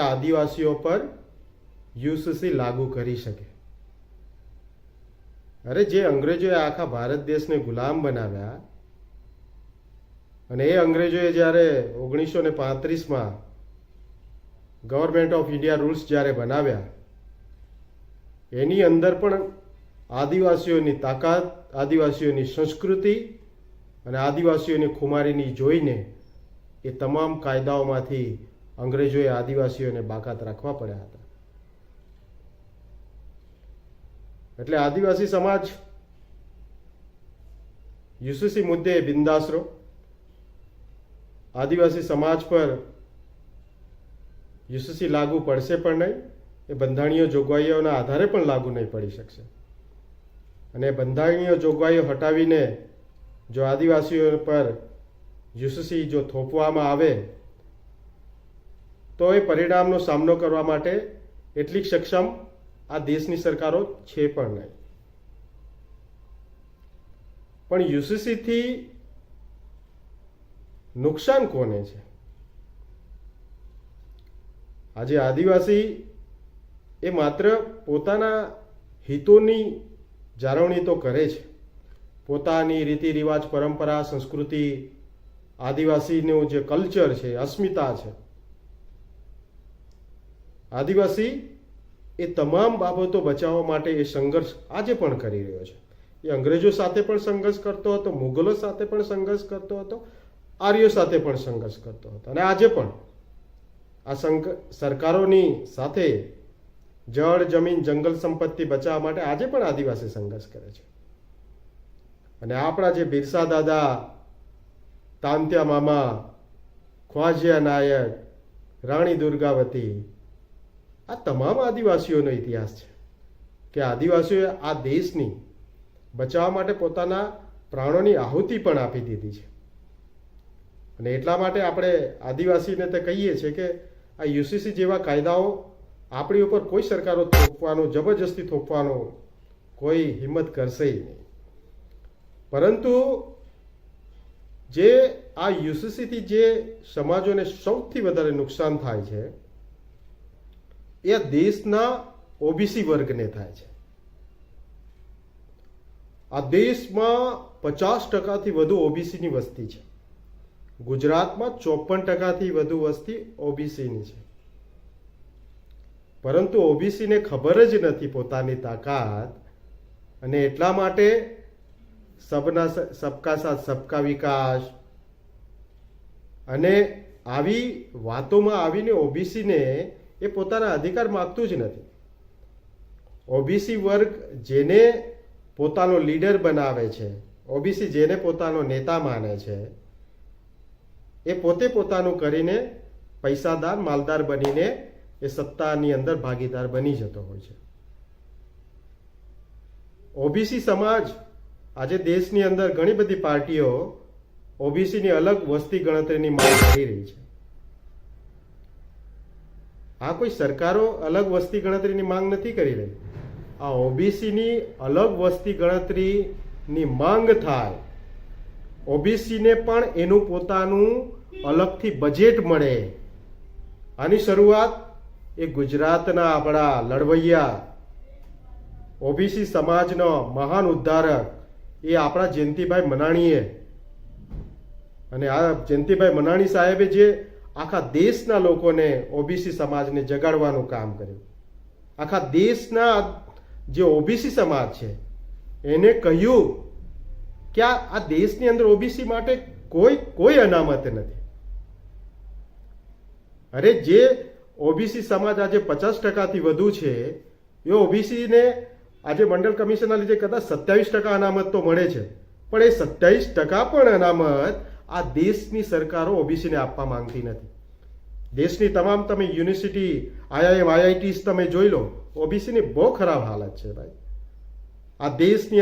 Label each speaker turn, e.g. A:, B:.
A: આદિવાસીઓ પર યુસીસી લાગુ કરી શકે। અરે જે અંગ્રેજોએ આખા ભારત દેશને ગુલામ બનાવ્યા અને એ અંગ્રેજોએ જ્યારે 1935માં ગવર્મેન્ટ ઓફ ઇન્ડિયા રૂલ્સ જ્યારે બનાવ્યા એની અંદર પણ આદિવાસીઓની તાકાત, આદિવાસીઓની સંસ્કૃતિ અને આદિવાસીઓની ખુમારીની જોઈને એ તમામ કાયદાઓમાંથી અંગ્રેજોએ આદિવાસીઓને બાકાત રાખવા પડ્યા હતા। એટલે આદિવાસી સમાજ યુસીસી મુદ્દે બિંદાસરો, આદિવાસી સમાજ પર યુસીસી લાગુ પડશે પણ નહીં, એ બંધારણીય જોગવાઈઓના આધારે પણ લાગુ નહીં પડી શકશે। અને બંધારણીય જોગવાઈઓ હટાવીને જો આદિવાસીઓ પર યુસીસી જો થોપવામાં આવે તો એ પરિણામનો સામનો કરવા માટે એટલી સક્ષમ આ દેશની સરકારો છે પણ નહીં। પણ યુસીસીથી નુકસાન કોને છે? આજે આદિવાસી એ માત્ર પોતાના હિતોની જાળવણી તો કરે છે, પોતાની રીતિ રિવાજ, પરંપરા, સંસ્કૃતિ, આદિવાસીનું જે કલ્ચર છે, અસ્મિતા છે, આદિવાસી એ તમામ બાબતો બચાવવા માટે એ સંઘર્ષ આજે પણ કરી રહ્યો છે। એ અંગ્રેજો સાથે પણ સંઘર્ષ કરતો હતો, મુગલો સાથે પણ સંઘર્ષ કરતો હતો, આર્યો સાથે પણ સંઘર્ષ કરતો હતો અને આજે પણ આ સરકારોની સાથે જળ, જમીન, જંગલ સંપત્તિ બચાવવા માટે આજે પણ આદિવાસી સંઘર્ષ કરે છે। અને આપણા જે બિરસા દાદા, તાંત્યા મામા, ખ્વાજિયા નાયક, રાણી દુર્ગાવતી, આ તમામ આદિવાસીઓનો ઇતિહાસ છે કે આદિવાસીઓએ આ દેશની બચાવવા માટે પોતાના પ્રાણોની આહુતિ પણ આપી દીધી છે। અને એટલા માટે આપણે આદિવાસીને તે કહીએ છીએ કે આ યુસીસી જેવા કાયદાઓ આપણી ઉપર કોઈ સરકારો થોપવાનો, જબરજસ્તી થોપવાનો કોઈ હિંમત કરશે નહીં। પરંતુ જે આ યુસીસીથી જે સમાજોને સૌથી વધારે નુકસાન થાય છે એ દેશના ઓબીસી વર્ગને થાય છે। આ દેશમાં 50%થી વધુ ઓબીસીની વસ્તી છે। ગુજરાતમાં 54%થી વધુ વસ્તી ઓબીસીની છે। પરંતુ ઓબીસીને ખબર જ નથી પોતાની તાકાત, અને એટલા માટે સબકા સાથ સબકા વિકાસ અને આવી વાતોમાં આવીને ઓબીસીને એ પોતાના અધિકાર માગતું જ નથી। ઓબીસી વર્ગ જેને પોતાનો લીડર બનાવે છે, ઓબીસી જેને પોતાનો નેતા માને છે, એ પોતે પોતાનું કરીને પૈસાદાર, માલદાર બનીને એ સત્તાની અંદર ભાગીદાર બની જતો હોય છે। ઓબીસી સમાજ આજે દેશની અંદર ઘણી બધી પાર્ટીઓ ઓબીસીની અલગ વસ્તી ગણતરીની માંગ કરી રહી છે। આ કોઈ સરકારો અલગ વસ્તી ગણતરીની માંગ નથી કરી રહી। આ ઓબીસીની અલગ વસ્તી ગણતરીની માંગ થાય, ઓબીસીને પણ એનું પોતાનું અલગથી બજેટ મળે, આની શરૂઆત એ ગુજરાતના આપણા લડવૈયા ઓબીસી સમાજનો મહાન ઉદ્ધારક એ આપણા જયંતિભાઈ મનાણીએ, અને આ જયંતિભાઈ મનાણી સાહેબે જે આખા દેશના લોકોને, ઓબીસી સમાજને જગાડવાનું કામ કર્યું, આખા દેશના જે ઓબીસી સમાજ છે એને કહ્યું કે આ દેશની અંદર ઓબીસી માટે કોઈ અનામત નથી। અરે જે ઓબીસી સમાજ આજે 50%થી વધુ છે એ ઓબીસીને આજે મંડળ કમિશનના લીધે કદાચ 27% અનામત તો મળે છે, પણ એ 27% પણ અનામત આ દેશની સરકારો ઓબીસીને આપવા માંગતી નથી। દેશની તમામ તમે યુનિવર્સિટી, આઈઆઈએમ, આઈઆઈટીસ તમે જોઈ લો, ઓબીસીની બહુ ખરાબ હાલત છે ભાઈ। આ દેશની